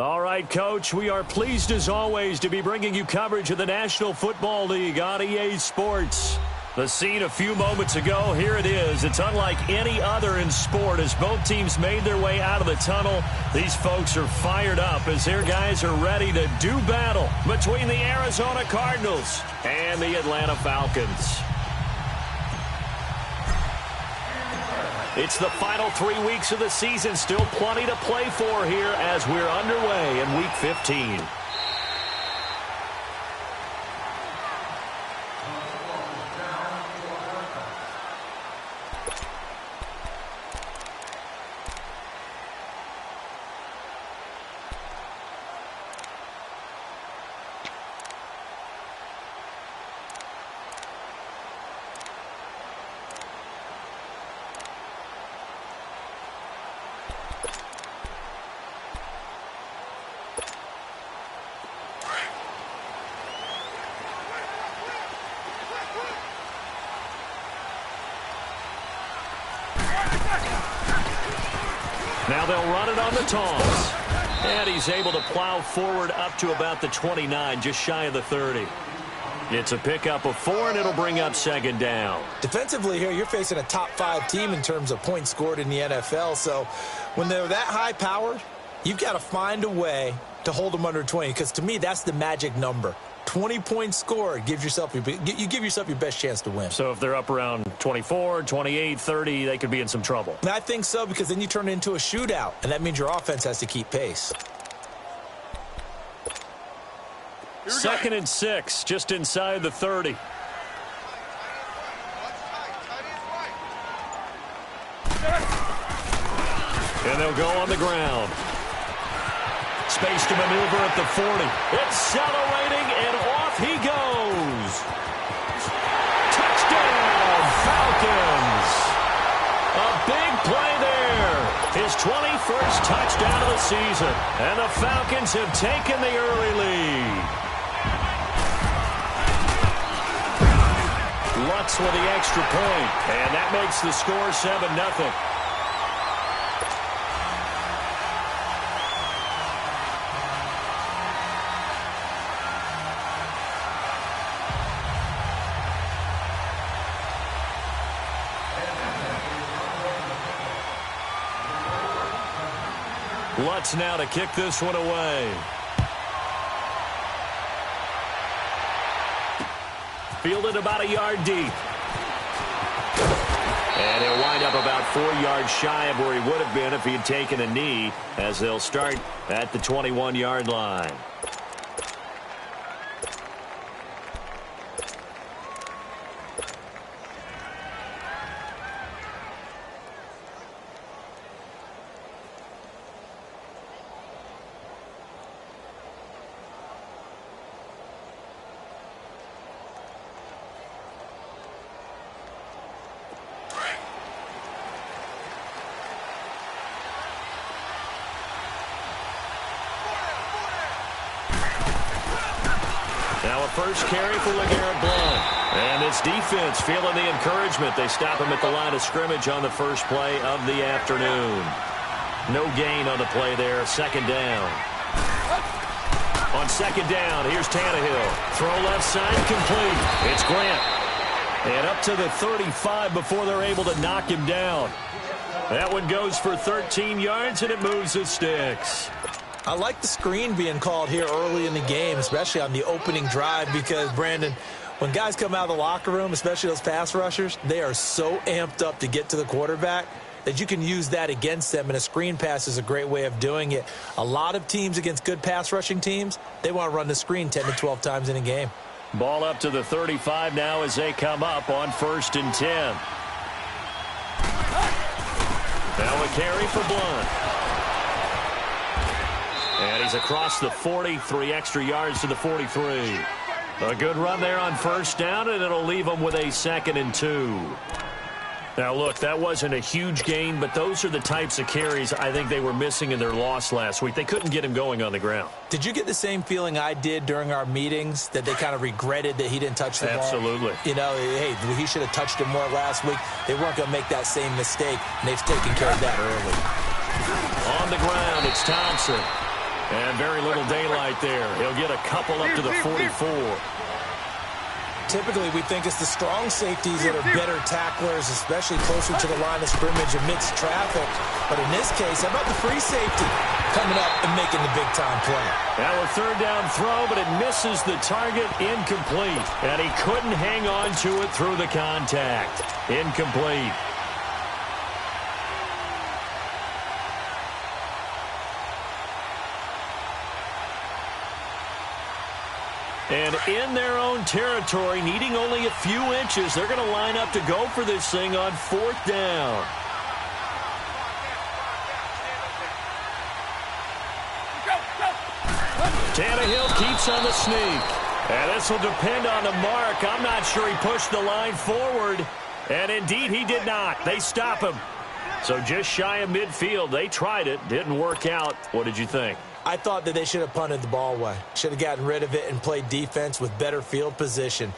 All right, Coach, we are pleased as always to be bringing you coverage of the National Football League on EA Sports. The scene a few moments ago, here it is. It's unlike any other in sport as both teams made their way out of the tunnel. These folks are fired up as their guys are ready to do battle between the Arizona Cardinals and the Atlanta Falcons. It's the final 3 weeks of the season. Still plenty to play for here as we're underway in Week 15. Now they'll run it on the toss. And he's able to plow forward up to about the 29, just shy of the 30. It's a pickup of 4, and it'll bring up second down. Defensively here, you're facing a top-5 team in terms of points scored in the NFL. So when they're that high-powered, you've got to find a way to hold them under 20. Because to me, that's the magic number. 20 points scored, you give yourself your best chance to win. So if they're up around 24, 28, 30, they could be in some trouble. And I think so, because then you turn it into a shootout, and that means your offense has to keep pace. 2nd and 6, just inside the 30. And they'll go on the ground. Space to maneuver at the 40. Accelerating, and off he goes. Touchdown, Falcons. A big play there. His 21st touchdown of the season. And the Falcons have taken the early lead. Lutz with the extra point, and that makes the score 7-0. Lutz now to kick this one away. Fielded about a yard deep. And he'll wind up about 4 yards shy of where he would have been if he had taken a knee, as they'll start at the 21-yard line. Now a first carry for LeGarrette Blount. And this defense feeling the encouragement. They stop him at the line of scrimmage on the first play of the afternoon. No gain on the play there. Second down. On second down, here's Tannehill. Throw left side, complete. It's Grant. And up to the 35 before they're able to knock him down. That one goes for 13 yards, and it moves the sticks. I like the screen being called here early in the game, especially on the opening drive, because, Brandon, when guys come out of the locker room, especially those pass rushers, they are so amped up to get to the quarterback that you can use that against them, and a screen pass is a great way of doing it. A lot of teams against good pass rushing teams, they want to run the screen 10 to 12 times in a game. Ball up to the 35 now as they come up on 1st and 10. Now a carry for Blount. And he's across the 40, 3 extra yards to the 43. A good run there on first down, and it'll leave them with a 2nd and 2. Now, look, that wasn't a huge gain, but those are the types of carries I think they were missing in their loss last week. They couldn't get him going on the ground. Did you get the same feeling I did during our meetings, that they kind of regretted that he didn't touch the ball? Absolutely. You know, hey, he should have touched it more last week. They weren't going to make that same mistake, and they've taken care of that early. On the ground, it's Thompson. And very little daylight there. He'll get a couple up to the 44. Typically, we think it's the strong safeties that are better tacklers, especially closer to the line of scrimmage amidst traffic. But in this case, how about the free safety coming up and making the big-time play? Now a third down throw, but it misses the target, incomplete. And he couldn't hang on to it through the contact. Incomplete. And in their own territory, needing only a few inches, they're going to line up to go for this thing on fourth down. Tannehill keeps on the sneak. And this will depend on the mark. I'm not sure he pushed the line forward. And indeed, he did not. They stop him. So just shy of midfield. They tried it. Didn't work out. What did you think? I thought that they should have punted the ball away. Should have gotten rid of it and played defense with better field position.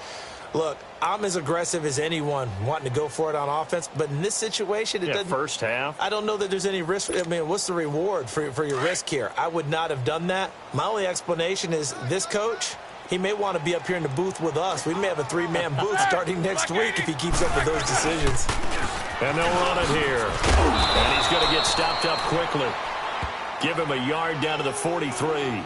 Look, I'm as aggressive as anyone wanting to go for it on offense, but in this situation, it doesn't. First half. I don't know that there's any risk. I mean, what's the reward for your risk here? I would not have done that. My only explanation is this coach, he may want to be up here in the booth with us. We may have a three-man booth starting next week if he keeps up with those decisions. And they'll run it here. And he's going to get stopped up quickly. Give him a yard down to the 43.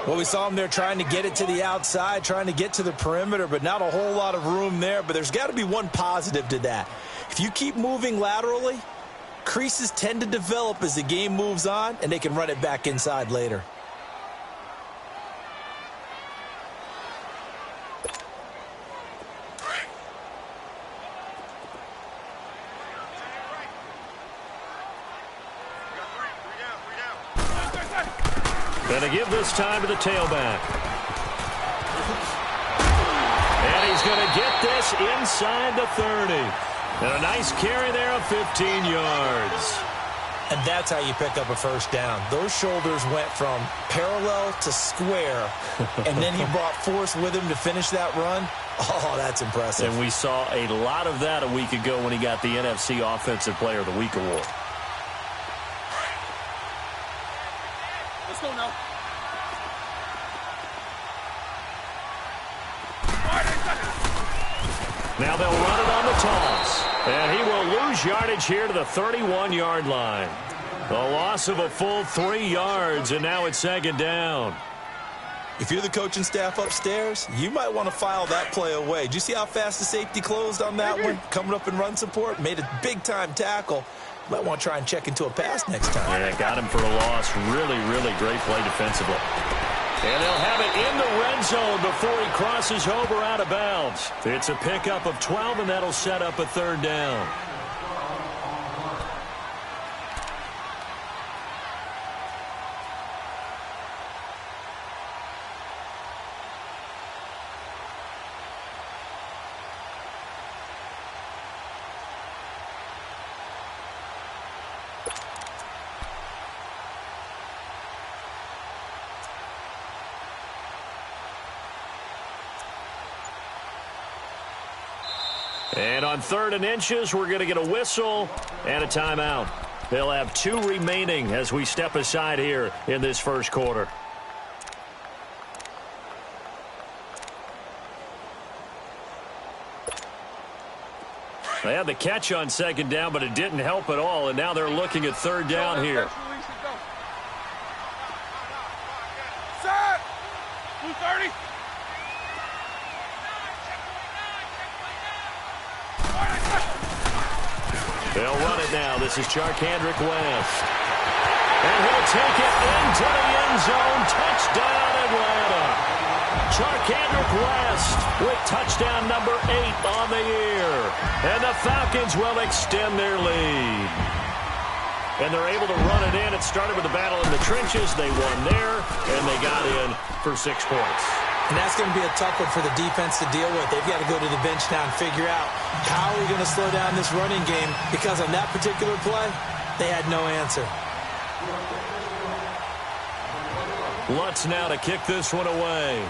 Well, we saw him there trying to get it to the outside, trying to get to the perimeter, but not a whole lot of room there. But there's got to be one positive to that. If you keep moving laterally, creases tend to develop as the game moves on, and they can run it back inside later. Going to give this time to the tailback. And he's going to get this inside the 30. And a nice carry there of 15 yards. And that's how you pick up a first down. Those shoulders went from parallel to square, and then he brought force with him to finish that run. Oh, that's impressive. And we saw a lot of that a week ago when he got the NFC Offensive Player of the Week award. Let's go now. Now they'll run it on the toss. And he will lose yardage here to the 31-yard line. A loss of a full 3 yards, and now it's second down. If you're the coaching staff upstairs, you might want to file that play away. Did you see how fast the safety closed on that one? Coming up in run support, made a big-time tackle. You might want to try and check into a pass next time. Yeah, got him for a loss. Really, really great play defensively. And they'll have it in the red zone before he crosses over out of bounds. It's a pickup of 12, and that'll set up a third down. And on 3rd and inches, we're going to get a whistle and a timeout. They'll have 2 remaining as we step aside here in this first quarter. They had the catch on second down, but it didn't help at all, and now they're looking at third down here. Set! 230. They'll run it now. This is Charkandrick West. And he'll take it into the end zone. Touchdown, Atlanta. Charkandrick West with touchdown number 8 on the year. And the Falcons will extend their lead. And they're able to run it in. It started with a battle in the trenches. They won there, and they got in for 6 points. And that's going to be a tough one for the defense to deal with. They've got to go to the bench now and figure out how are we going to slow down this running game, because on that particular play, they had no answer. Lutz now to kick this one away.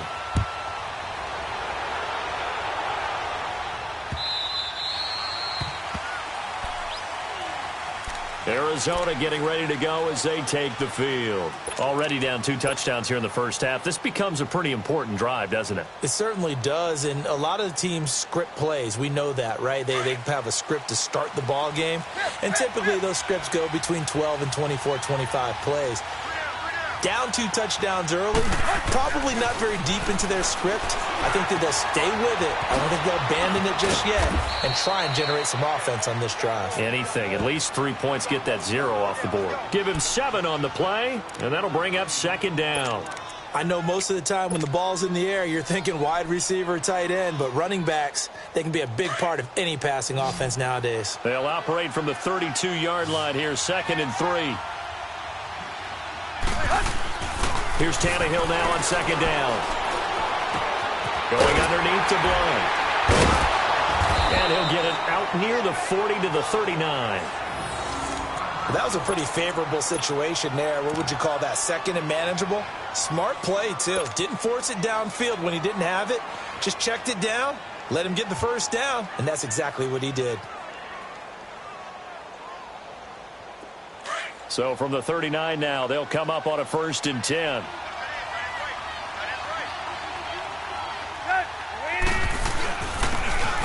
Arizona getting ready to go as they take the field. Already down 2 touchdowns here in the first half. This becomes a pretty important drive, doesn't it? It certainly does, and a lot of the teams script plays. We know that, right? They have a script to start the ball game, and typically those scripts go between 12 and 24, 25 plays. Down 2 touchdowns early, probably not very deep into their script. I think that they'll stay with it. I don't think they'll abandon it just yet and try and generate some offense on this drive. Anything. At least 3 points, get that 0 off the board. Give him 7 on the play, and that'll bring up 2nd down. I know most of the time when the ball's in the air, you're thinking wide receiver, tight end, but running backs, they can be a big part of any passing offense nowadays. They'll operate from the 32-yard line here, 2nd and 3. Here's Tannehill now on 2nd down. Going underneath to Blount. And he'll get it out near the 40 to the 39. That was a pretty favorable situation there. What would you call that? 2nd and manageable? Smart play, too. Didn't force it downfield when he didn't have it. Just checked it down, let him get the 1st down, and that's exactly what he did. So from the 39 now, they'll come up on a 1st and 10.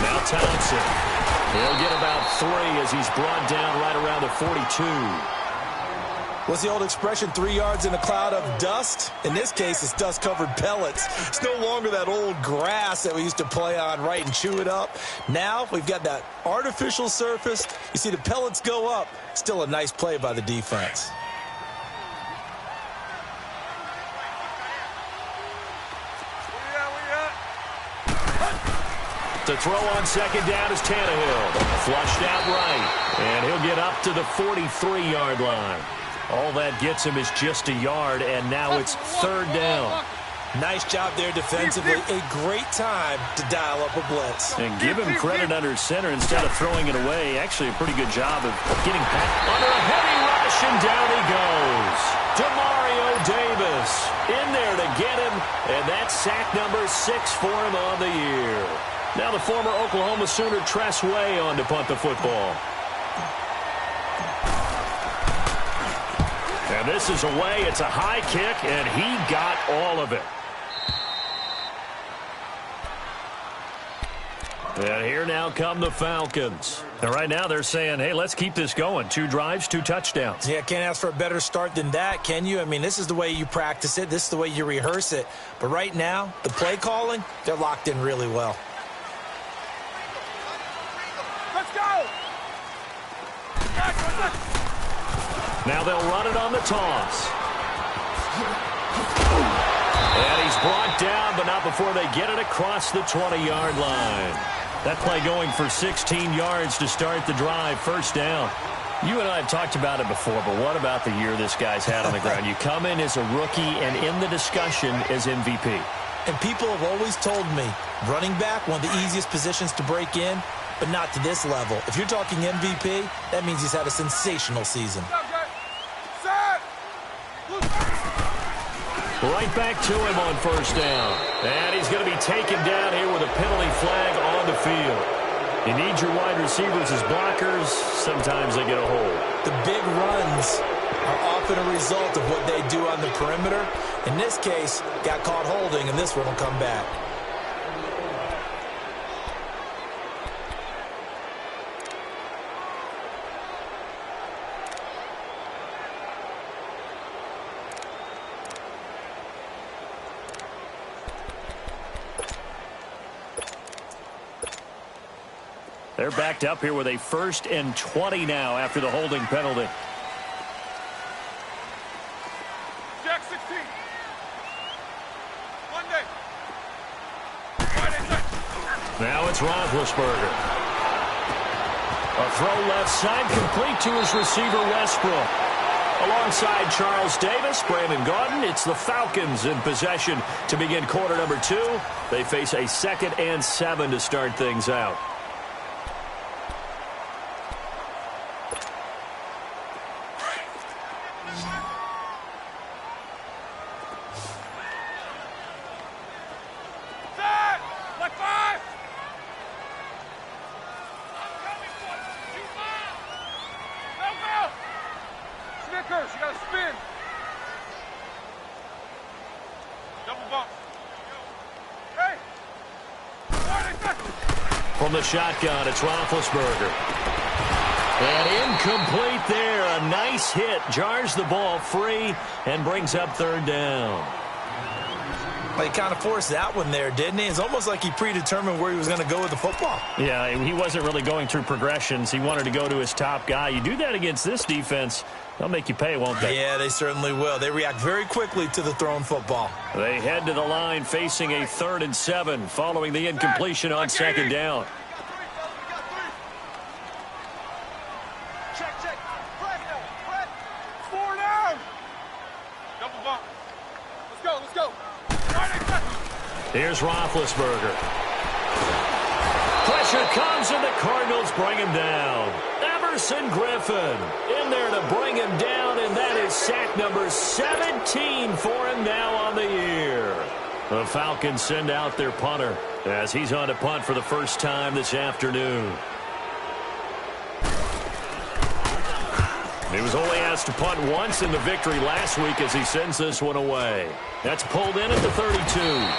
Now Thompson. He'll get about 3 as he's brought down right around the 42. What's the old expression, 3 yards in a cloud of dust? In this case, it's dust-covered pellets. It's no longer that old grass that we used to play on, right, and chew it up. Now we've got that artificial surface. You see the pellets go up. Still a nice play by the defense. To throw on 2nd down is Tannehill. Flushed out right. And he'll get up to the 43-yard line. All that gets him is just a yard, and now it's 3rd down. Nice job there defensively. A great time to dial up a blitz. And give him credit under center instead of throwing it away. Actually a pretty good job of getting back under a heavy rush, and down he goes. Demario Davis in there to get him, and that's sack number 6 for him on the year. Now the former Oklahoma Sooner Tress Way on to punt the football. And this is away. It's a high kick, and he got all of it. And here now come the Falcons. And right now they're saying, hey, let's keep this going. 2 drives, 2 touchdowns. Yeah, can't ask for a better start than that, can you? I mean, this is the way you practice it. This is the way you rehearse it. But right now, the play calling, they're locked in really well. Let's go! Now they'll run it on the toss. And he's brought down, but not before they get it across the 20-yard line. That play going for 16 yards to start the drive, 1st down. You and I have talked about it before, but what about the year this guy's had on the ground? You come in as a rookie and in the discussion as MVP. And people have always told me, running back, one of the easiest positions to break in, but not to this level. If you're talking MVP, that means he's had a sensational season. Right back to him on 1st down. And he's going to be taken down here with a penalty flag on the field. You need your wide receivers as blockers. Sometimes they get a hold. The big runs are often a result of what they do on the perimeter. In this case, got caught holding, and this one will come back. They're backed up here with a 1st and 20 now after the holding penalty. Jack 16. Monday. Now it's Roethlisberger. A throw left side complete to his receiver Westbrook. Alongside Charles Davis, Brandon Gaudin, it's the Falcons in possession to begin quarter number 2. They face a 2nd and 7 to start things out. Hey! From the shotgun, it's Roethlisberger. And incomplete there. A nice hit. Jars the ball free and brings up third down. Well, he kind of forced that one there, didn't he? It's almost like he predetermined where he was going to go with the football. Yeah, he wasn't really going through progressions. He wanted to go to his top guy. You do that against this defense, they'll make you pay, won't they? Yeah, they certainly will. They react very quickly to the thrown football. They head to the line facing a 3rd and 7 following the incompletion on second down. Check. Press. 4 down. Double bump. Let's go. Here's Roethlisberger. Pressure comes and the Cardinals bring him down. Everson Griffin in there to bring him down, and that is sack number 17 for him now on the year. The Falcons send out their punter as he's on to punt for the first time this afternoon. He was only asked to punt once in the victory last week as he sends this one away. That's pulled in at the 32.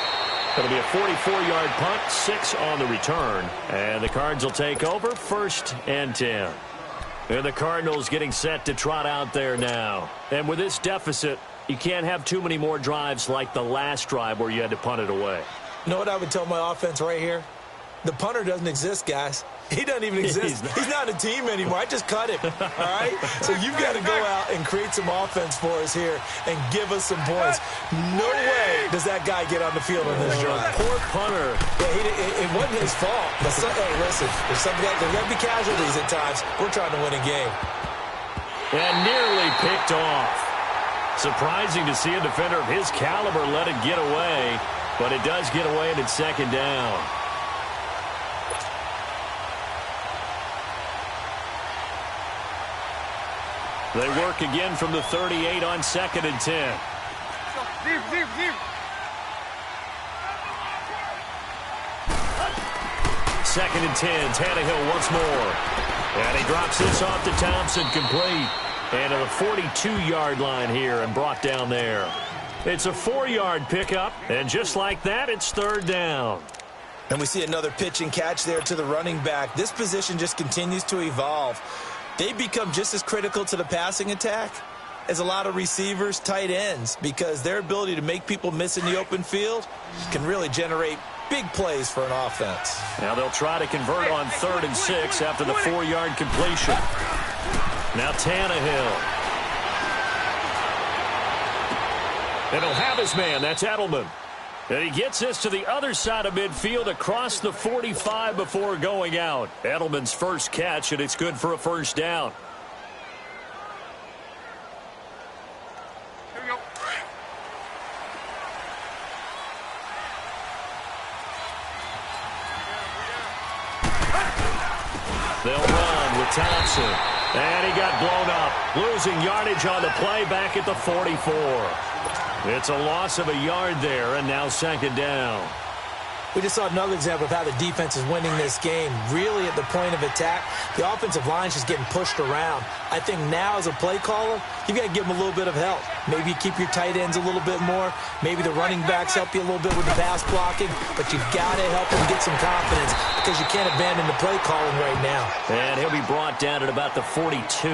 It'll be a 44-yard punt, 6 on the return. And the Cards will take over, 1st and 10. And the Cardinals getting set to trot out there now. And with this deficit, you can't have too many more drives like the last drive where you had to punt it away. You know what I would tell my offense right here? The punter doesn't exist, guys. He doesn't even exist. He's not a team anymore. I just cut him, all right? So you've got to go out and create some offense for us here and give us some points. No way does that guy get on the field on this drive. Poor punter. Yeah, it wasn't his fault. But hey, listen, there's got to be casualties at times. We're trying to win a game. And nearly picked off. Surprising to see a defender of his caliber let it get away, but it does get away and it's second down. They work again from the 38 on 2nd and 10. Deep. Second and 10, Tannehill once more. And he drops this off to Thompson, complete. And to the 42-yard line here and brought down there. It's a 4-yard pickup, and just like that, it's third down. And we see another pitch and catch there to the running back. This position just continues to evolve. They become just as critical to the passing attack as a lot of receivers, tight ends, because their ability to make people miss in the open field can really generate big plays for an offense. Now they'll try to convert on 3rd and 6 after the 4-yard completion. Now Tannehill. And he'll have his man. That's Edelman. And he gets this to the other side of midfield across the 45 before going out. Edelman's first catch, and it's good for a first down. Here we go. They'll run with Thompson. And he got blown up. Losing yardage on the play back at the 44. It's a loss of a yard there, and now second down. We just saw another example of how the defense is winning this game. Really at the point of attack, the offensive line is just getting pushed around. I think now as a play caller, you've got to give them a little bit of help. Maybe you keep your tight ends a little bit more. Maybe the running backs help you a little bit with the pass blocking. But you've got to help them get some confidence because you can't abandon the play calling right now. And he'll be brought down at about the 42.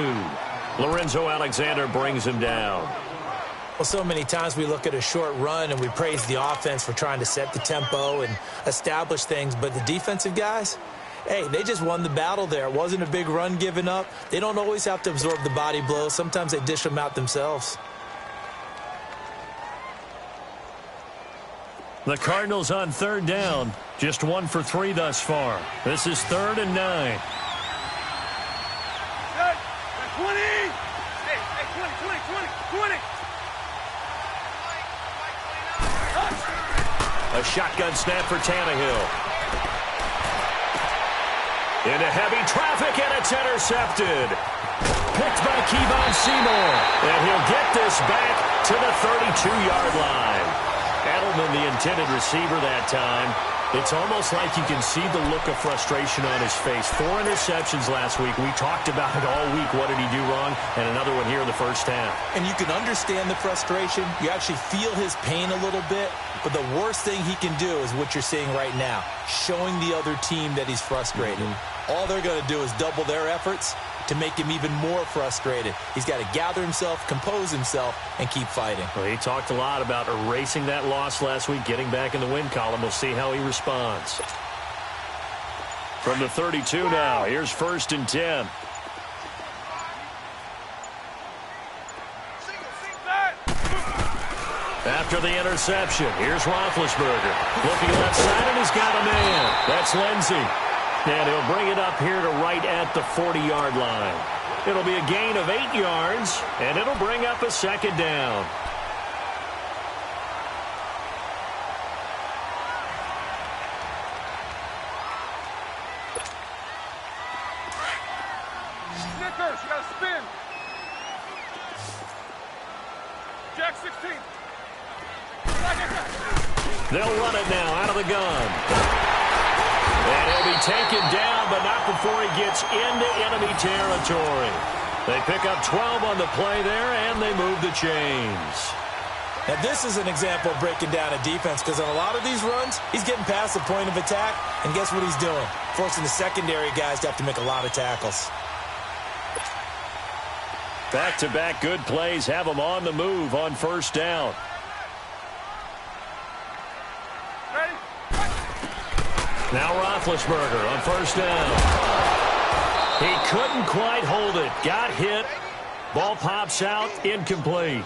Lorenzo Alexander brings him down. Well, so many times we look at a short run and we praise the offense for trying to set the tempo and establish things. But the defensive guys, hey, they just won the battle there. It wasn't a big run given up. They don't always have to absorb the body blows. Sometimes they dish them out themselves. The Cardinals on 3rd down. Just 1 for 3 thus far. This is 3rd and 9. Set. 20. Hey, 20. A shotgun snap for Tannehill. Into heavy traffic, and it's intercepted. Picked by Kevon Seymour. And he'll get this back to the 32-yard line. Edelman, the intended receiver that time. It's almost like you can see the look of frustration on his face. 4 interceptions last week. We talked about it all week. What did he do wrong? And another one here in the first half. And you can understand the frustration. You actually feel his pain a little bit. But the worst thing he can do is what you're seeing right now, showing the other team that he's frustrated. All they're going to do is double their efforts to make him even more frustrated. He's got to gather himself, compose himself, and keep fighting. Well, he talked a lot about erasing that loss last week, getting back in the win column. We'll see how he responds. From the 32 now, here's 1st and 10. After the interception, here's Roethlisberger. Looking left side, and he's got a man. That's Lindsey. And he'll bring it up here to right at the 40-yard line. It'll be a gain of 8 yards, and it'll bring up a 2nd down. Snickers, you got to spin. Jack 16. They'll run it now out of the gun. And he'll be taken down, but not before he gets into enemy territory. They pick up 12 on the play there, and they move the chains. Now, this is an example of breaking down a defense, because on a lot of these runs, he's getting past the point of attack, and guess what he's doing? Forcing the secondary guys to have to make a lot of tackles. Back-to-back good plays have them on the move on 1st down. Now Roethlisberger on 1st down. He couldn't quite hold it. Got hit. Ball pops out. Incomplete.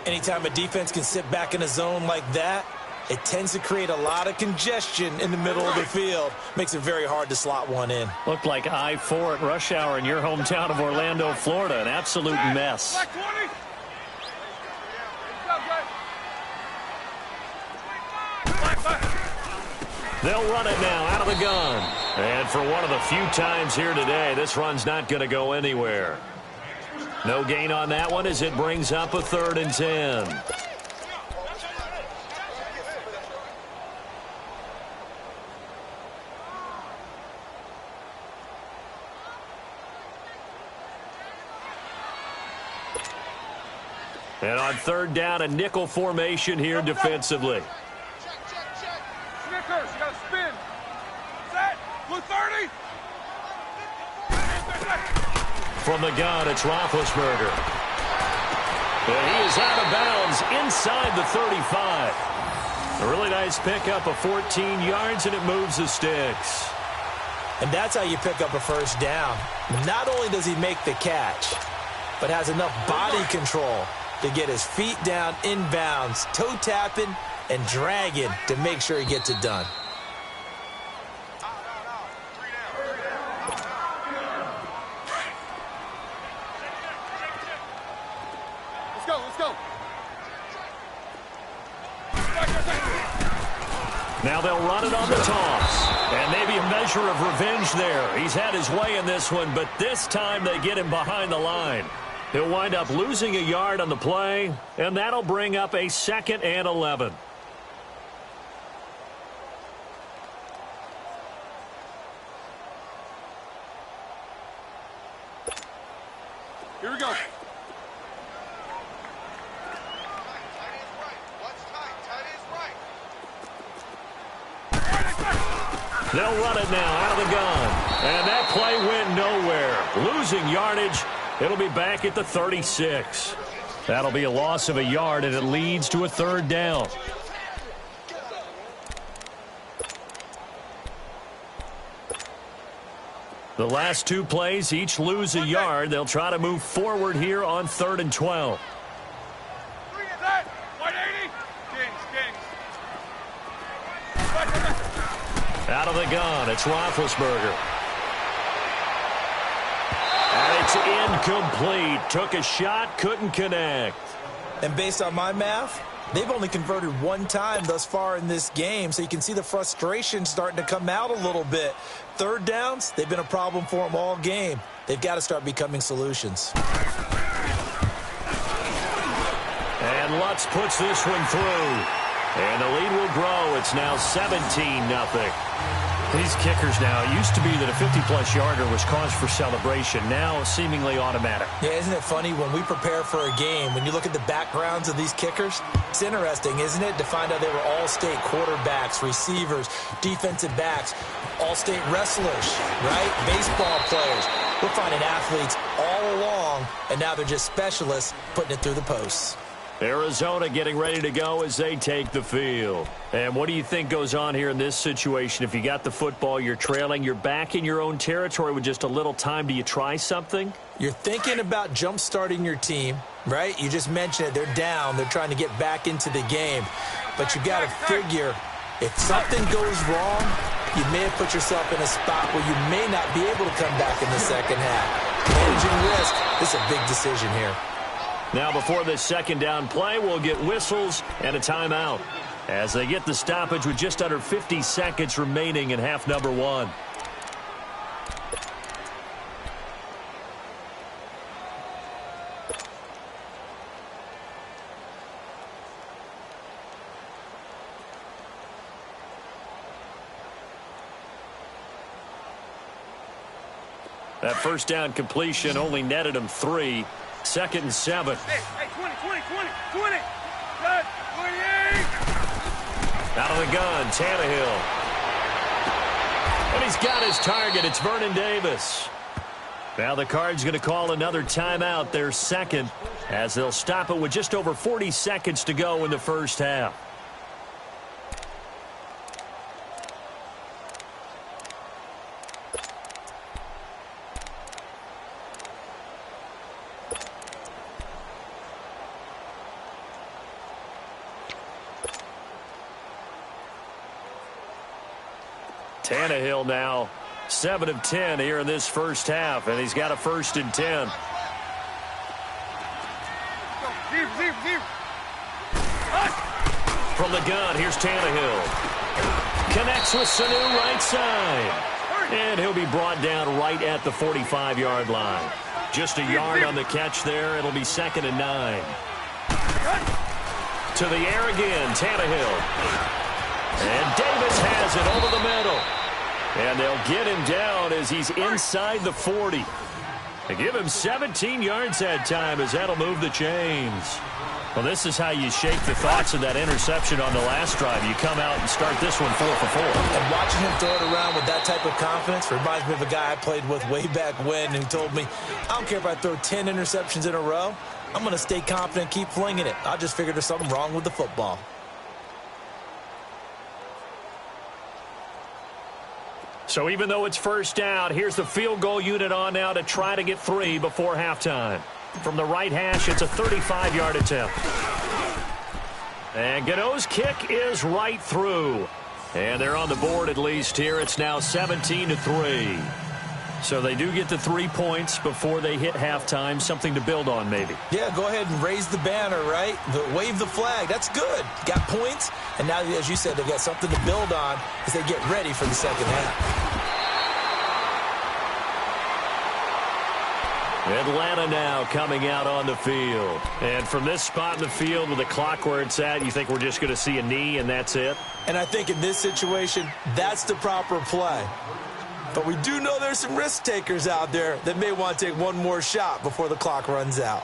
Anytime a defense can sit back in a zone like that, it tends to create a lot of congestion in the middle of the field. Makes it very hard to slot one in. Looked like I-4 at rush hour in your hometown of Orlando, Florida. An absolute mess. They'll run it now out of the gun. And for one of the few times here today, this run's not going to go anywhere. No gain on that one as it brings up a 3rd and 10. And on 3rd down, a nickel formation here defensively. Snickers, you got to spin. Set. Blue 30. From the gun, it's Roethlisberger. And he is out of bounds inside the 35. A really nice pickup of 14 yards, and it moves the sticks. And that's how you pick up a 1st down. Not only does he make the catch, but has enough body control to get his feet down inbounds, toe tapping and dragging to make sure he gets it done. Let's go. Now they'll run it on the toss. And maybe a measure of revenge there. He's had his way in this one, but this time they get him behind the line. He'll wind up losing a yard on the play, and that'll bring up a 2nd and 11. Here we go. They'll run it now out of the gun. And that play went nowhere. Losing yardage. It'll be back at the 36. That'll be a loss of a yard, and it leads to a 3rd down. The last 2 plays each lose a yard. They'll try to move forward here on 3rd and 12. Out of the gun, it's Roethlisberger. And it's incomplete. Took a shot, couldn't connect. And based on my math, they've only converted 1 time thus far in this game, so you can see the frustration starting to come out a little bit. 3rd downs, they've been a problem for them all game. They've got to start becoming solutions. And Lutz puts this one through. And the lead will grow. It's now 17-0. These kickers now, it used to be that a 50-plus yarder was cause for celebration. Now seemingly automatic. Yeah, isn't it funny when we prepare for a game, when you look at the backgrounds of these kickers, it's interesting, isn't it, to find out they were all-state quarterbacks, receivers, defensive backs, all-state wrestlers, right? Baseball players. We're finding athletes all along, and now they're just specialists putting it through the posts. Arizona getting ready to go as they take the field. And what do you think goes on here in this situation? If you got the football, you're trailing, you're back in your own territory with just a little time. Do you try something? You're thinking about jump-starting your team, right? You just mentioned it. They're down. They're trying to get back into the game. But you got to figure, if something goes wrong, you may have put yourself in a spot where you may not be able to come back in the second half. Managing risk, this is a big decision here. Now before this second down play, we'll get whistles and a timeout as they get the stoppage with just under 50 seconds remaining in half number one. That first down completion only netted him 3. 2nd and 7. Hey, 20. Good. 28. Out of the gun, Tannehill. And he's got his target. It's Vernon Davis. Now the Cards going to call another timeout, their second, as they'll stop it with just over 40 seconds to go in the first half. Tannehill now 7 of 10 here in this first half, and he's got a 1st and 10. From the gun, here's Tannehill. Connects with Sanu right side. And he'll be brought down right at the 45-yard line. Just a yard on the catch there. It'll be 2nd and 9. To the air again, Tannehill. And Davis has it over the middle. And they'll get him down as he's inside the 40. They give him 17 yards that time as that'll move the chains. Well, this is how you shake the thoughts of that interception on the last drive. You come out and start this one 4 for 4. And watching him throw it around with that type of confidence reminds me of a guy I played with way back when who told me, I don't care if I throw 10 interceptions in a row. I'm going to stay confident, keep flinging it. I just figured there's something wrong with the football. So even though it's first down, here's the field goal unit on now to try to get 3 before halftime. From the right hash, it's a 35-yard attempt. And Gano's kick is right through. And they're on the board at least here. It's now 17-3. So they do get the 3 points before they hit halftime. Something to build on, maybe. Yeah, go ahead and raise the banner, right? Wave the flag. That's good. Got points. And now, as you said, they've got something to build on as they get ready for the second half. Atlanta now coming out on the field. And from this spot in the field with the clock where it's at, you think we're just going to see a knee and that's it? And I think in this situation, that's the proper play. But we do know there's some risk takers out there that may want to take one more shot before the clock runs out.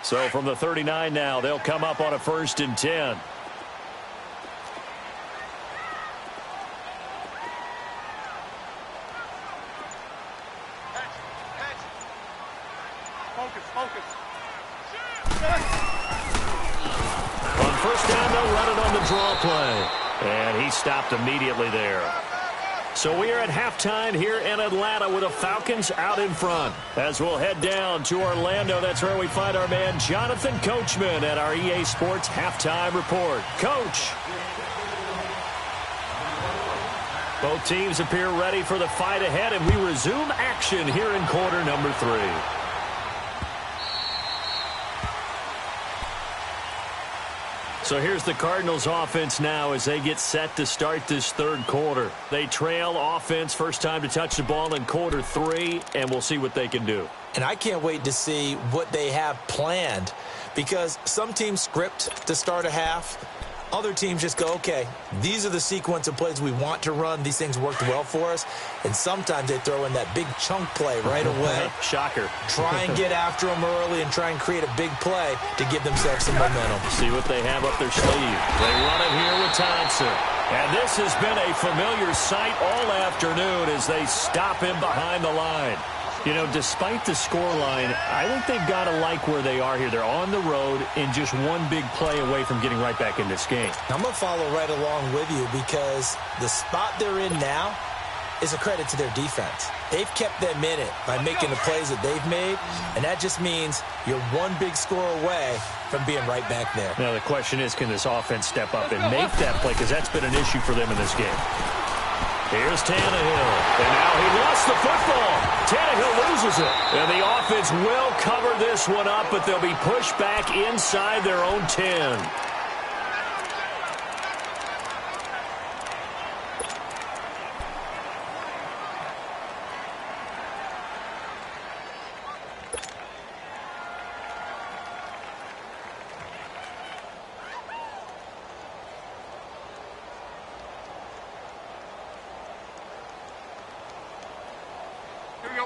So from the 39 now, they'll come up on a 1st and 10. Focus. On first down, they'll run it on the draw play. And he stopped immediately there. So we are at halftime here in Atlanta with the Falcons out in front. As we'll head down to Orlando, that's where we find our man Jonathan Coachman at our EA Sports Halftime Report. Coach. Both teams appear ready for the fight ahead, and we resume action here in quarter number 3. So here's the Cardinals offense now as they get set to start this third quarter. They trail offense, first time to touch the ball in quarter 3, and we'll see what they can do. And I can't wait to see what they have planned, because some teams script to start a half. Other teams just go, okay, these are the sequence of plays we want to run. These things worked well for us. And sometimes they throw in that big chunk play right away. Shocker. Try and get after them early and try and create a big play to give themselves some momentum. See what they have up their sleeve. They run it here with Thompson. And this has been a familiar sight all afternoon as they stop him behind the line. You know, despite the scoreline, I think they've got to like where they are here. They're on the road and just one big play away from getting right back in this game. I'm going to follow right along with you because the spot they're in now is a credit to their defense. They've kept them in it by making the plays that they've made, and that just means you're one big score away from being right back there. Now, the question is, can this offense step up and make that play? Because that's been an issue for them in this game. Here's Tannehill, and now he lost the football. Tannehill loses it. And the offense will cover this one up, but they'll be pushed back inside their own 10.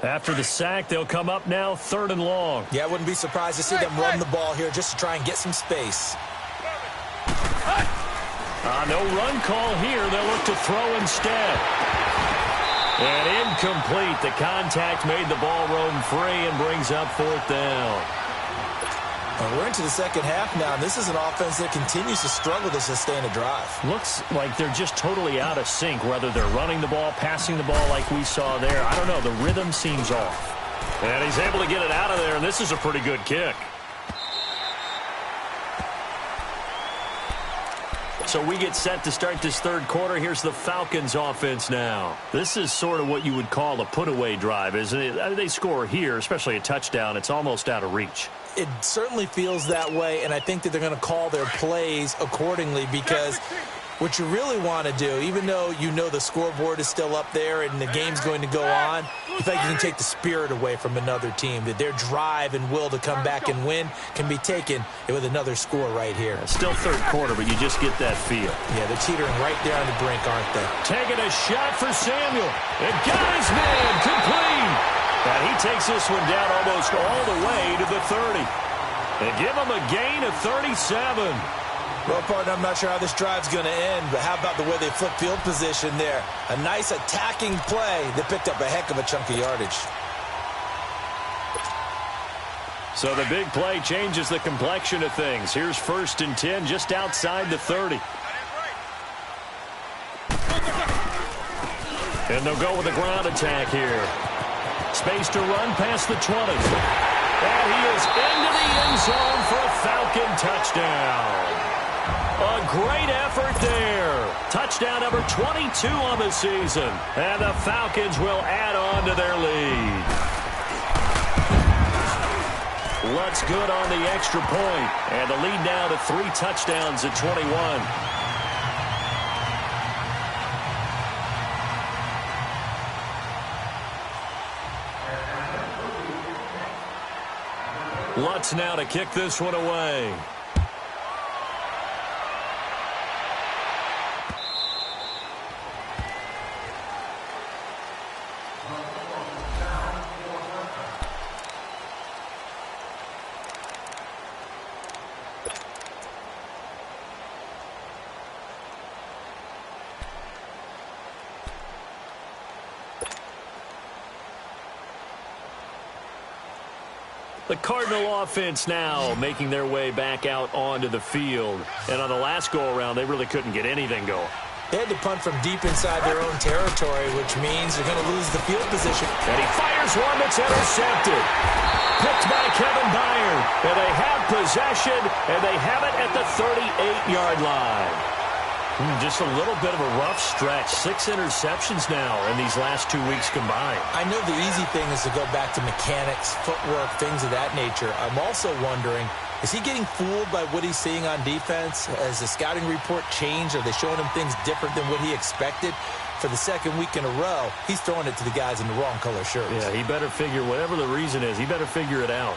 After the sack, they'll come up now 3rd and long. Yeah, I wouldn't be surprised to see them run the ball here just to try and get some space. No run call here. They'll look to throw instead. And incomplete. The contact made the ball roam free and brings up 4th down. We're into the second half now, and this is an offense that continues to struggle to sustain a drive. Looks like they're just totally out of sync, whether they're running the ball, passing the ball like we saw there. I don't know. The rhythm seems off. And he's able to get it out of there, and this is a pretty good kick. So we get set to start this third quarter. Here's the Falcons offense now. This is sort of what you would call a put-away drive, isn't it? They score here, especially a touchdown. It's almost out of reach. It certainly feels that way, and I think that they're going to call their plays accordingly because what you really want to do, even though you know the scoreboard is still up there and the game's going to go on, in fact, you can take the spirit away from another team, that their drive and will to come back and win can be taken with another score right here. Still third quarter, but you just get that feel. Yeah, they're teetering right there on the brink, aren't they? Taking a shot for Samuel. It got his man complete. And he takes this one down almost all the way to the 30. They give him a gain of 37. Well, partner, I'm not sure how this drive's going to end, but how about the way they flip field position there? A nice attacking play that picked up a heck of a chunk of yardage. So the big play changes the complexion of things. Here's 1st and 10 just outside the 30. And they'll go with a ground attack here. Space to run past the 20. And he is into the end zone for a Falcon touchdown. A great effort there. Touchdown number 22 on the season. And the Falcons will add on to their lead. Lutz good on the extra point. And the lead now to 3 touchdowns at 21. Lutz now to kick this one away. The Cardinal offense now making their way back out onto the field. And on the last go-around, they really couldn't get anything going. They had to punt from deep inside their own territory, which means they're going to lose the field position. And he fires one that's intercepted. Picked by Kevin Byard. And they have possession, and they have it at the 38-yard line. Just a little bit of a rough stretch. 6 interceptions now in these last 2 weeks combined. I know the easy thing is to go back to mechanics, footwork, things of that nature. I'm also wondering, is he getting fooled by what he's seeing on defense? Has the scouting report changed? Are they showing him things different than what he expected? For the second week in a row, he's throwing it to the guys in the wrong color shirts. Yeah, he better figure, whatever the reason is, he better figure it out.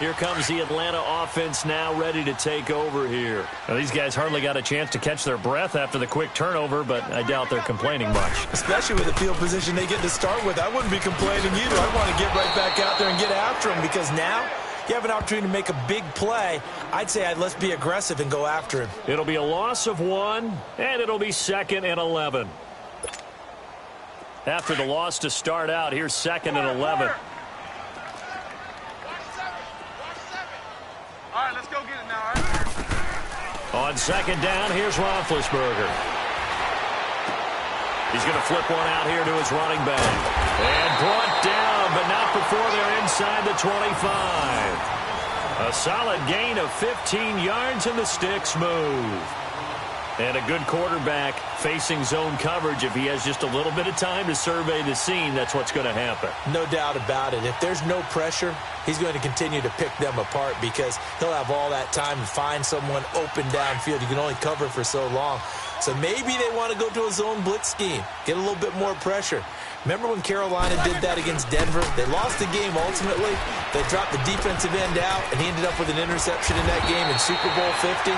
Here comes the Atlanta offense now ready to take over here. Now, these guys hardly got a chance to catch their breath after the quick turnover, but I doubt they're complaining much. Especially with the field position they get to start with. I wouldn't be complaining either. I want to get right back out there and get after them because now you have an opportunity to make a big play. I'd say let's be aggressive and go after him. It'll be a loss of 1, and it'll be 2nd and 11. After the loss to start out, here's 2nd and 11. All right, let's go get it now, all right? On 2nd down, here's Roethlisberger. He's going to flip one out here to his running back. And brought down, but not before they're inside the 25. A solid gain of 15 yards, and the sticks move. And a good quarterback facing zone coverage. If he has just a little bit of time to survey the scene, that's what's going to happen. No doubt about it. If there's no pressure, he's going to continue to pick them apart because he'll have all that time to find someone open downfield. You can only cover for so long. So maybe they want to go to a zone blitz scheme, get a little bit more pressure. Remember when Carolina did that against Denver? They lost the game ultimately. They dropped the defensive end out, and he ended up with an interception in that game in Super Bowl 50.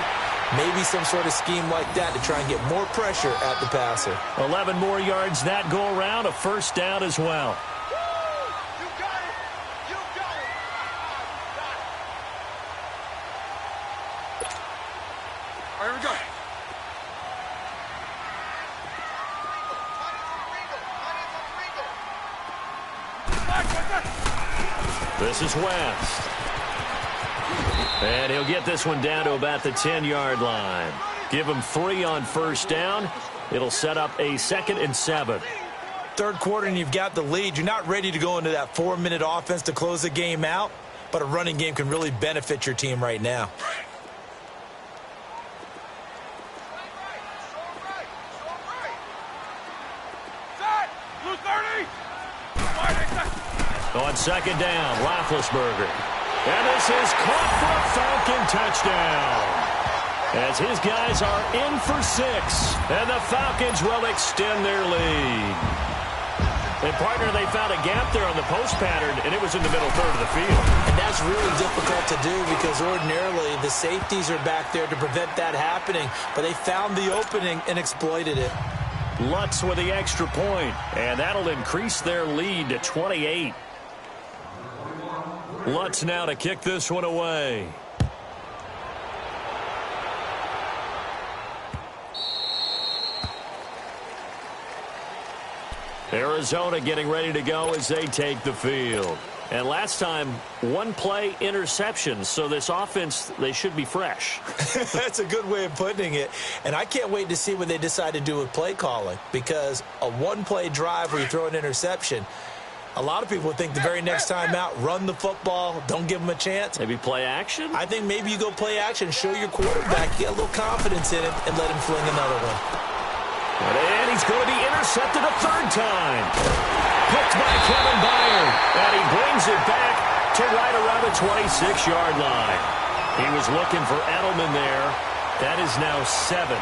Maybe some sort of scheme like that to try and get more pressure at the passer. 11 more yards that go around, a 1st down as well. You got it. You got it. All right, here we go. This is West. And he'll get this one down to about the 10-yard line. Give him 3 on 1st down. It'll set up a 2nd and 7. Third quarter and you've got the lead. You're not ready to go into that 4-minute offense to close the game out, but a running game can really benefit your team right now. On 2nd down, Roethlisberger. And this is caught for a Falcon touchdown. As his guys are in for 6. And the Falcons will extend their lead. And, partner, they found a gap there on the post pattern, and it was in the middle third of the field. And that's really difficult to do because ordinarily the safeties are back there to prevent that happening. But they found the opening and exploited it. Lutz with the extra point, and that'll increase their lead to 28. Lutz now to kick this one away. Arizona getting ready to go as they take the field. And last time, 1-play interception, so this offense, they should be fresh. That's a good way of putting it. And I can't wait to see what they decide to do with play calling because a 1-play drive where you throw an interception, a lot of people think the very next time out, run the football, don't give them a chance. Maybe play action? I think maybe you go play action, show your quarterback, get a little confidence in it, and let him fling another one. And he's going to be intercepted a 3rd time. Picked by Kevin Byard. And he brings it back to right around the 26-yard line. He was looking for Edelman there. That is now 7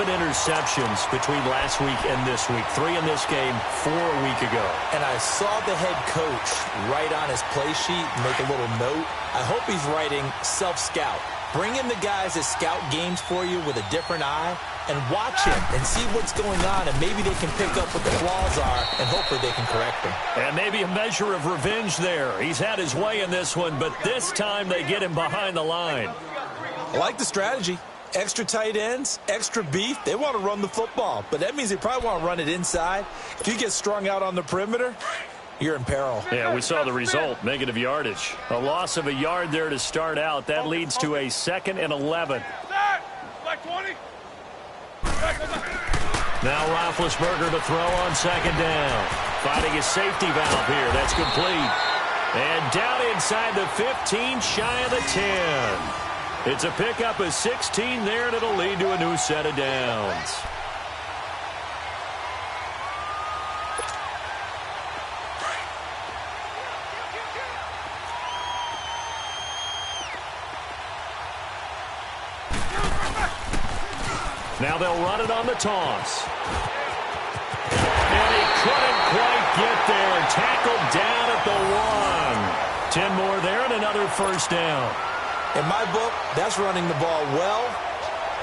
interceptions between last week and this week. 3 in this game, 4 a week ago. And I saw the head coach write on his play sheet, make a little note. I hope he's writing self-scout. Bring in the guys that scout games for you with a different eye and watch him and see what's going on, and maybe they can pick up what the flaws are, and hopefully they can correct them. And maybe a measure of revenge there. He's had his way in this one, but this time they get him behind the line. I like the strategy. Extra tight ends, extra beef. They want to run the football, but that means they probably want to run it inside. If you get strung out on the perimeter, you're in peril. Yeah, we saw the result, negative yardage. A loss of a yard there to start out. That leads to a 2nd and 11. Like 20. Now Roethlisberger to throw on 2nd down. Finding his safety valve here. That's complete. And down in inside the 15, shy of the 10. It's a pickup of 16 there, and it'll lead to a new set of downs. Now they'll run it on the toss. And he couldn't quite get there. Tackled down at the 1. 10 more there and another first down. In my book, that's running the ball well,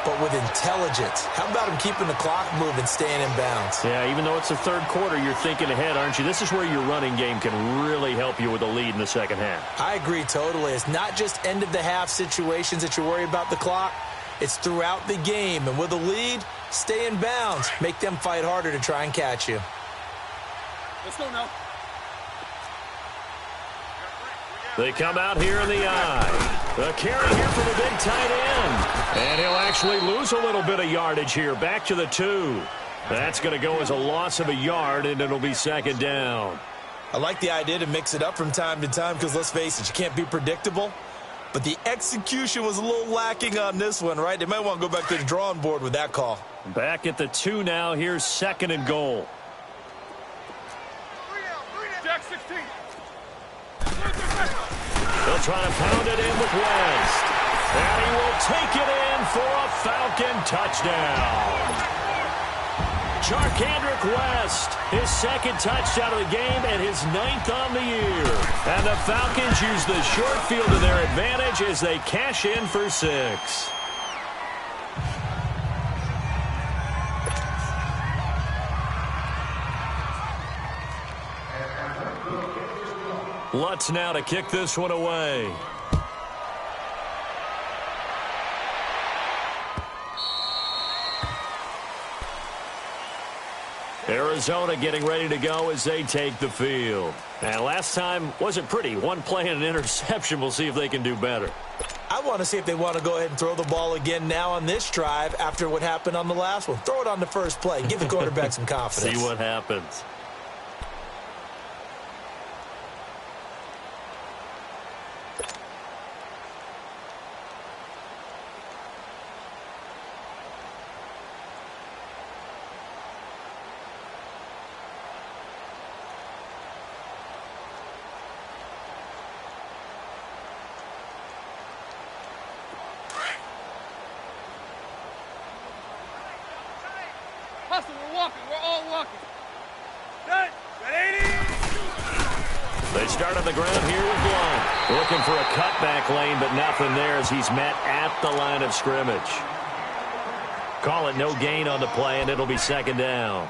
but with intelligence. How about him keeping the clock moving, staying in bounds? Yeah, even though it's the third quarter, you're thinking ahead, aren't you? This is where your running game can really help you with a lead in the second half. I agree totally. It's not just end-of-the-half situations that you worry about the clock. It's throughout the game. And with a lead, stay in bounds. Make them fight harder to try and catch you. Let's go now. They come out here in the eye. The carry here for the big tight end. And he'll actually lose a little bit of yardage here. Back to the 2. That's going to go as a loss of a yard, and it'll be second down. I like the idea to mix it up from time to time because, let's face it, you can't be predictable. But the execution was a little lacking on this one, right? They might want to go back to the drawing board with that call. Back at the 2 now. Here's second and goal. Jack 16. They'll try to pound it in with West. And he will take it in for a Falcon touchdown. Charkandrick West, his second touchdown of the game and his 9th on the year. And the Falcons use the short field to their advantage as they cash in for 6. Lutz now to kick this one away. Arizona getting ready to go as they take the field. And last time wasn't pretty. One play and an interception. We'll see if they can do better. I want to see if they want to go ahead and throw the ball again now on this drive after what happened on the last one. Throw it on the first play. Give the quarterback some confidence. See what happens. Hustle, we're walking. We're all walking. Set. At 80. They start on the ground here with Blount. Looking for a cutback lane, but nothing there as he's met at the line of scrimmage. Call it no gain on the play, and it'll be second down.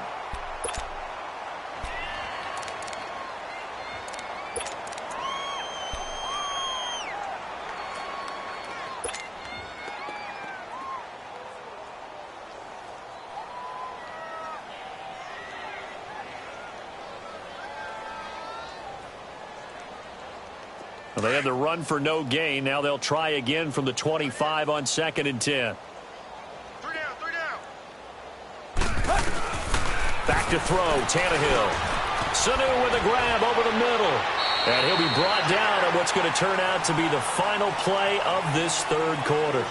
Well, they had the run for no gain. Now they'll try again from the 25 on 2nd and 10. 3 down. Back to throw, Tannehill. Sanu with a grab over the middle. And he'll be brought down on what's going to turn out to be the final play of this third quarter.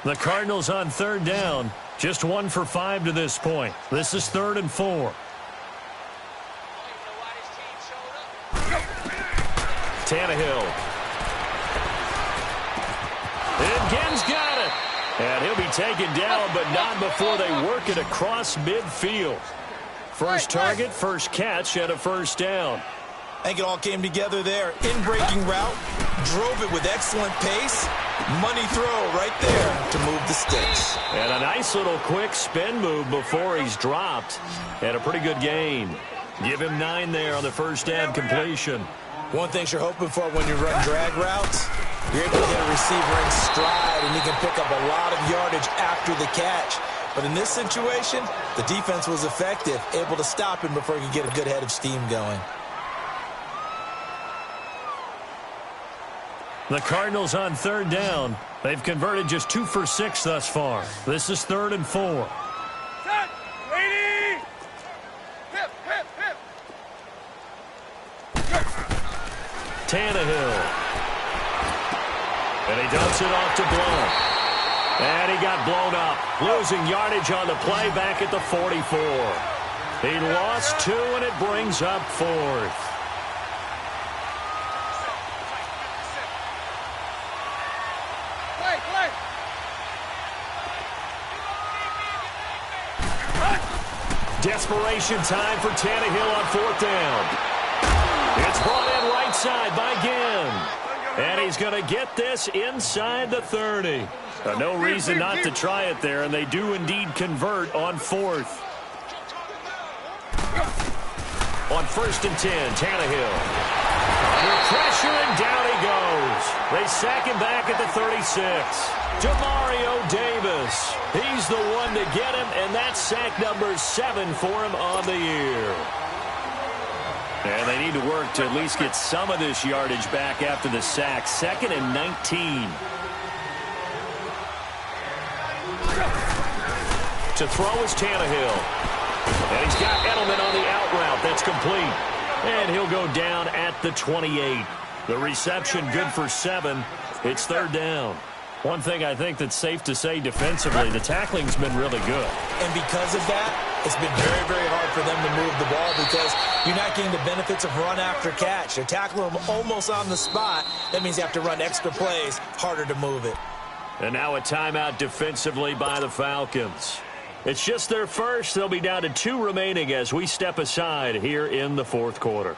The Cardinals on third down. Just 1 for 5 to this point. This is 3rd and 4. Tannehill. And Ginn's got it. And he'll be taken down, but not before they work it across midfield. First target, first catch, and a first down. I think it all came together there. In-breaking route, drove it with excellent pace, Money throw right there to move the sticks. And a nice little quick spin move before he's dropped. And a pretty good gain. Give him 9 there on the first down completion. One thing you're hoping for when you run drag routes, you're able to get a receiver in stride, and he can pick up a lot of yardage after the catch. But in this situation, the defense was effective, able to stop him before he could get a good head of steam going. The Cardinals on third down. They've converted just 2 for 6 thus far. This is 3rd and 4. Set. Lady. Hip, hip, hip. Tannehill. And he dumps it off to Blount. And he got blown up. Losing yardage on the play back at the 44. He lost 2, and it brings up 4th. Desperation time for Tannehill on 4th down. It's brought in right side by Ginn. And he's going to get this inside the 30. No reason not to try it there, and they do indeed convert on 4th. On 1st and 10, Tannehill. Under pressure, and down he goes. They sack him back at the 36. Demario Davis. He's the one to get him, and that's sack number 7 for him on the year. And they need to work to at least get some of this yardage back after the sack. 2nd and 19. To throw is Tannehill. And he's got Edelman on the out route. That's complete. And he'll go down at the 28. The reception good for 7. It's 3rd down. One thing I think that's safe to say defensively, the tackling's been really good. And because of that, it's been very, very hard for them to move the ball because you're not getting the benefits of run after catch. They're tackling them almost on the spot. That means you have to run extra plays, harder to move it. And now a timeout defensively by the Falcons. It's just their first. They'll be down to 2 remaining as we step aside here in the 4th quarter.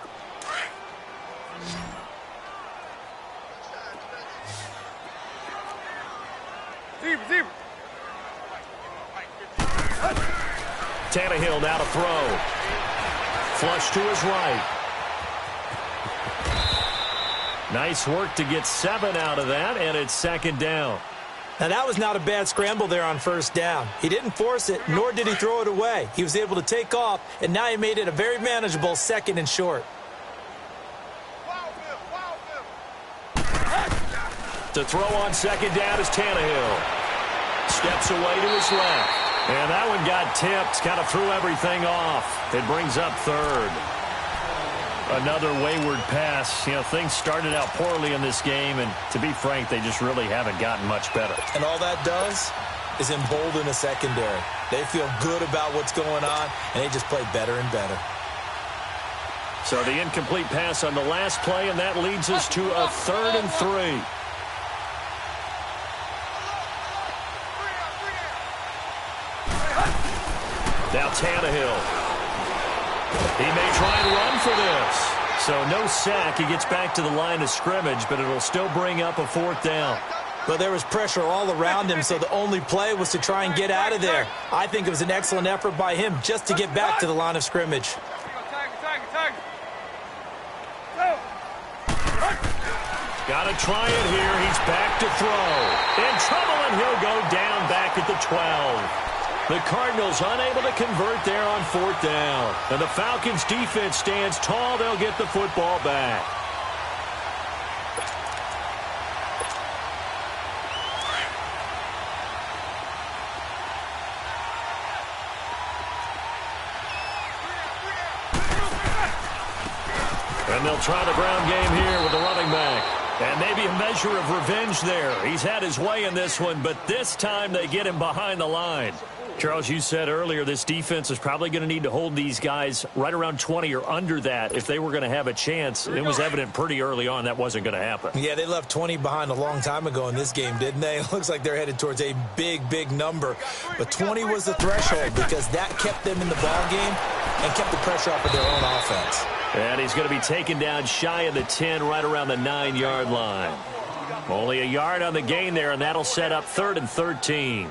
Tannehill now to throw. Flush to his right. Nice work to get 7 out of that, and it's 2nd down. Now, that was not a bad scramble there on 1st down. He didn't force it, nor did he throw it away. He was able to take off, and now he made it a very manageable 2nd and short. To throw on 2nd down is Tannehill. Steps away to his left. And that one got tipped, kind of threw everything off. It brings up 3rd. Another wayward pass. You know, things started out poorly in this game, and to be frank, they just really haven't gotten much better. And all that does is embolden the secondary. They feel good about what's going on, and they just play better and better. So the incomplete pass on the last play, and that leads us to a 3rd and 3. Now Tannehill. He may try and run for this. So no sack. He gets back to the line of scrimmage, but it'll still bring up a 4th down. But there was pressure all around him, so the only play was to try and get out of there. I think it was an excellent effort by him just to get back to the line of scrimmage. Got to try it here. He's back to throw. In trouble, and he'll go down back at the 12. The Cardinals unable to convert there on 4th down. And the Falcons defense stands tall. They'll get the football back. And they'll try the ground game here with the running back. And maybe a measure of revenge there. He's had his way in this one, but this time they get him behind the line. Charles, you said earlier this defense is probably going to need to hold these guys right around 20 or under that if they were going to have a chance. It was evident pretty early on that wasn't going to happen. Yeah, they left 20 behind a long time ago in this game, didn't they? It looks like they're headed towards a big, big number. But 20 was the threshold because that kept them in the ball game and kept the pressure off of their own offense. And he's going to be taken down shy of the 10, right around the 9-yard line. Only a yard on the gain there, and that'll set up 3rd and 13.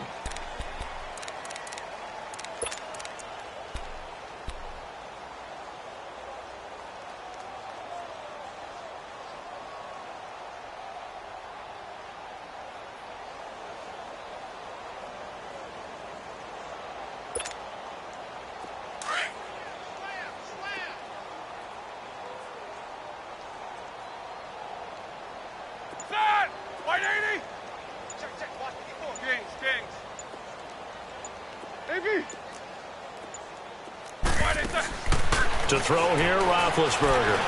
To throw here, Roethlisberger.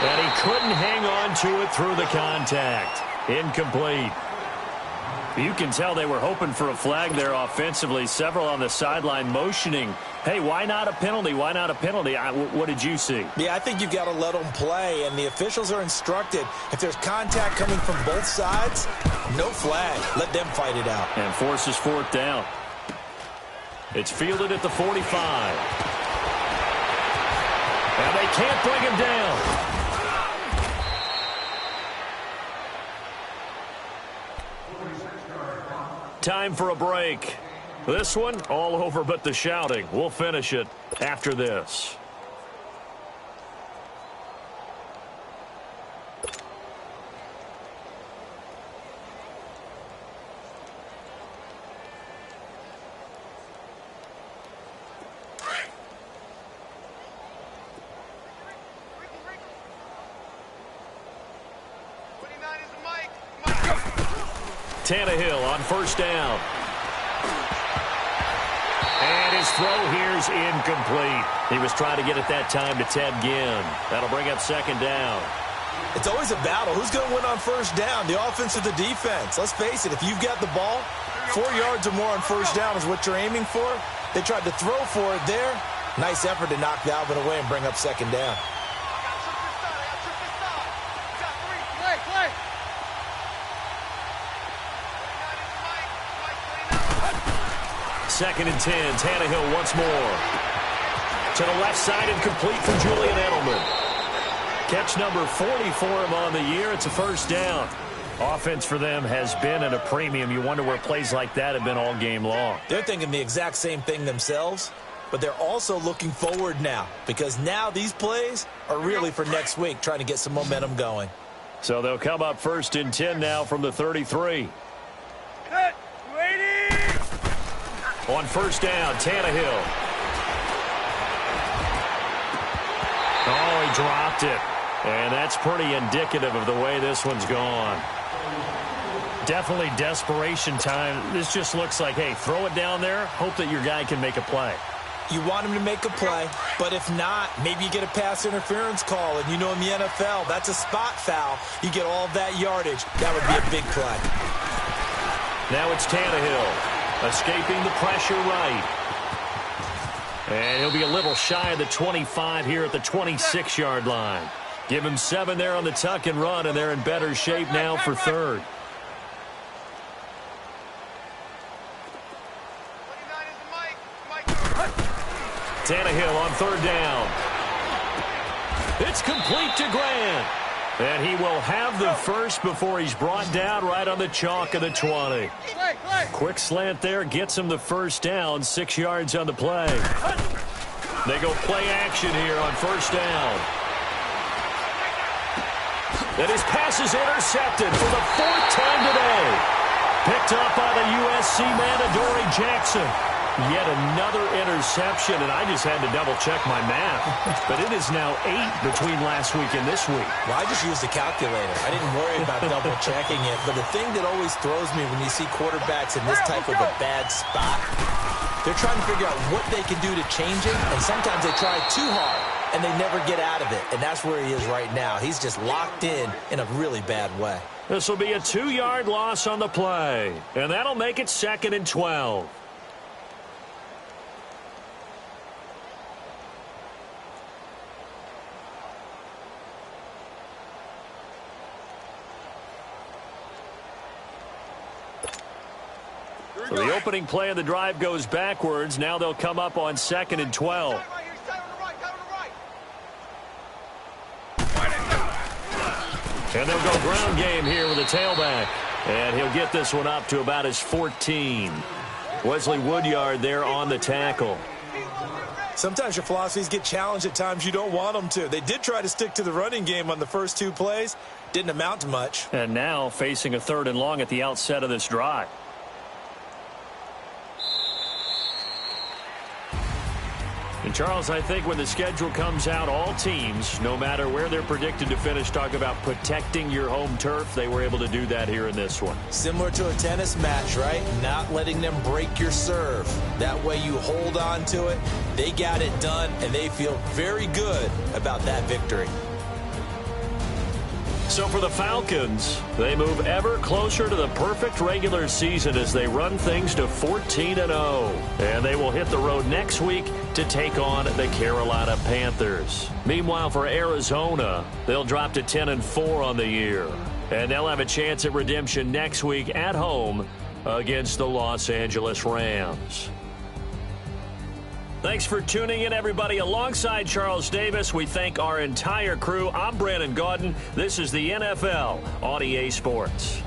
And he couldn't hang on to it through the contact. Incomplete. You can tell they were hoping for a flag there offensively. Several on the sideline motioning, hey, why not a penalty? Why not a penalty? What did you see? Yeah, I think you've got to let them play, and the officials are instructed. If there's contact coming from both sides, no flag. Let them fight it out. And forces 4th down. It's fielded at the 45. And they can't bring him down. Time for a break. This one, all over but the shouting. We'll finish it after this. Tannehill on 1st down. And his throw here's incomplete. He was trying to get it that time to Ted Ginn. That'll bring up 2nd down. It's always a battle. Who's going to win on 1st down, the offense or the defense? Let's face it, if you've got the ball, 4 yards or more on 1st down is what you're aiming for. They tried to throw for it there. Nice effort to knock Dalvin away and bring up 2nd down. Second and 10. Tannehill once more. To the left side and complete for Julian Edelman. Catch number 40 for him on the year. It's a 1st down. Offense for them has been at a premium. You wonder where plays like that have been all game long. They're thinking the exact same thing themselves, but they're also looking forward now because now these plays are really for next week, trying to get some momentum going. So they'll come up 1st and 10 now from the 33. On 1st down, Tannehill. Oh, he dropped it. And that's pretty indicative of the way this one's gone. Definitely desperation time. This just looks like, hey, throw it down there, hope that your guy can make a play. You want him to make a play, but if not, maybe you get a pass interference call, and you know in the NFL, that's a spot foul. You get all of that yardage. That would be a big play. Now it's Tannehill. Escaping the pressure right. And he'll be a little shy of the 25 here at the 26-yard line. Give him 7 there on the tuck and run, and they're in better shape now for 3rd. Tannehill on 3rd down. It's complete to Grant. And he will have the first before he's brought down right on the chalk of the 20. Quick slant there, gets him the 1st down, 6 yards on the play. They go play action here on 1st down. And his pass is intercepted for the 4th time today. Picked up by the USC man, Adoree Jackson. Yet another interception, and I just had to double-check my math. But it is now 8 between last week and this week. Well, I just used a calculator. I didn't worry about double-checking it. But the thing that always throws me when you see quarterbacks in this type of a bad spot, they're trying to figure out what they can do to change it, and sometimes they try too hard, and they never get out of it. And that's where he is right now. He's just locked in a really bad way. This will be a 2-yard loss on the play, and that'll make it 2nd and 12. So the opening play of the drive goes backwards. Now they'll come up on 2nd and 12. And they'll go ground game here with a tailback. And he'll get this one up to about his 14. Wesley Woodyard there on the tackle. Sometimes your philosophies get challenged at times you don't want them to. They did try to stick to the running game on the first 2 plays. Didn't amount to much. And now facing a 3rd and long at the outset of this drive. And Charles, I think when the schedule comes out, all teams, no matter where they're predicted to finish, talk about protecting your home turf. They were able to do that here in this one. Similar to a tennis match, right? Not letting them break your serve. That way you hold on to it. They got it done, and they feel very good about that victory. So for the Falcons, they move ever closer to the perfect regular season as they run things to 14-0. And they will hit the road next week to take on the Carolina Panthers. Meanwhile, for Arizona, they'll drop to 10-4 on the year. And they'll have a chance at redemption next week at home against the Los Angeles Rams. Thanks for tuning in, everybody. Alongside Charles Davis, we thank our entire crew. I'm Brandon Gaudin. This is the NFL on EA Sports.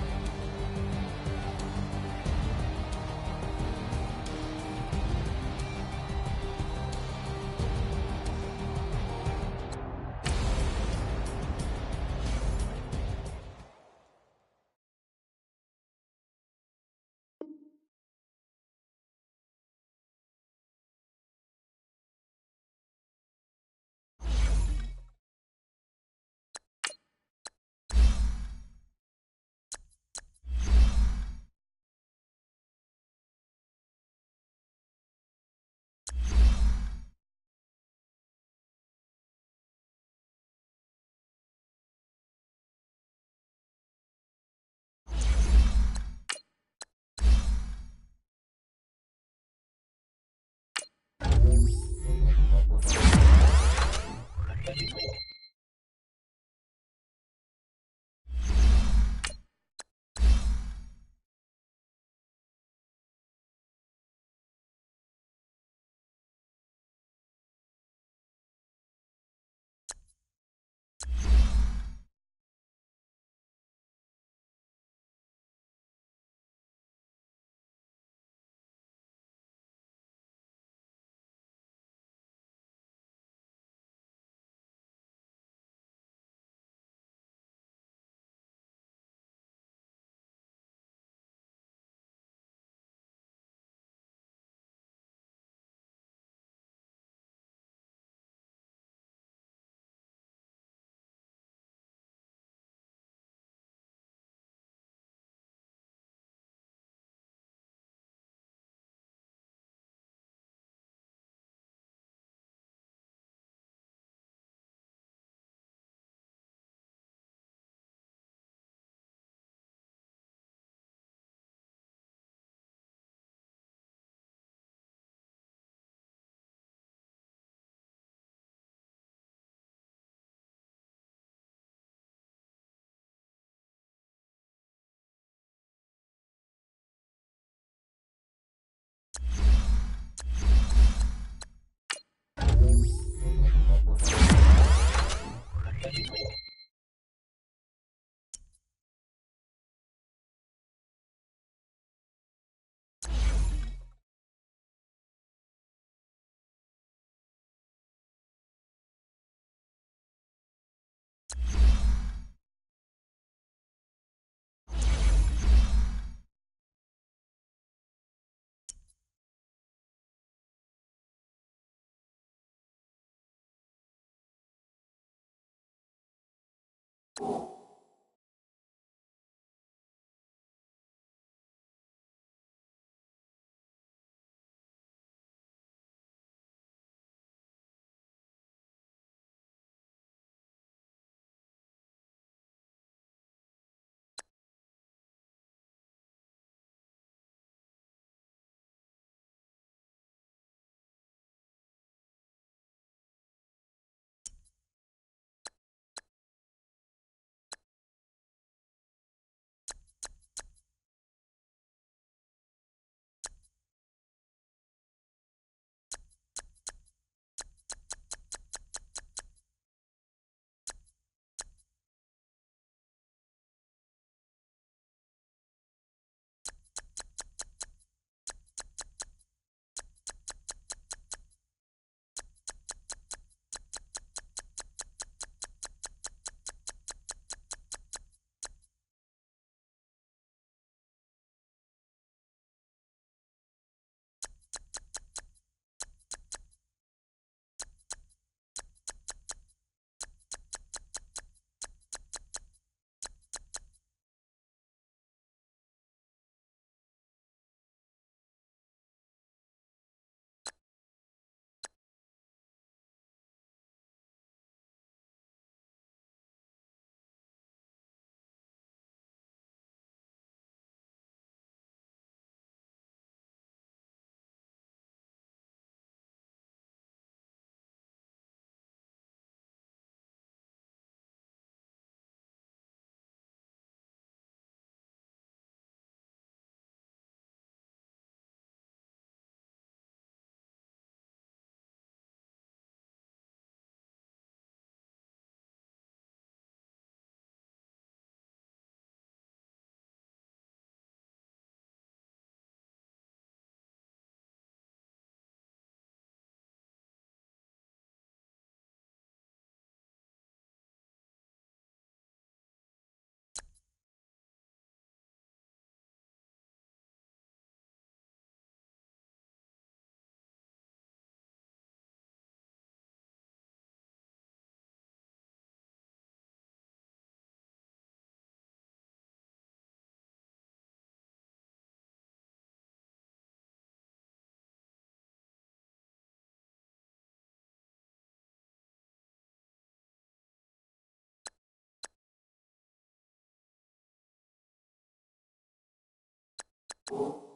you.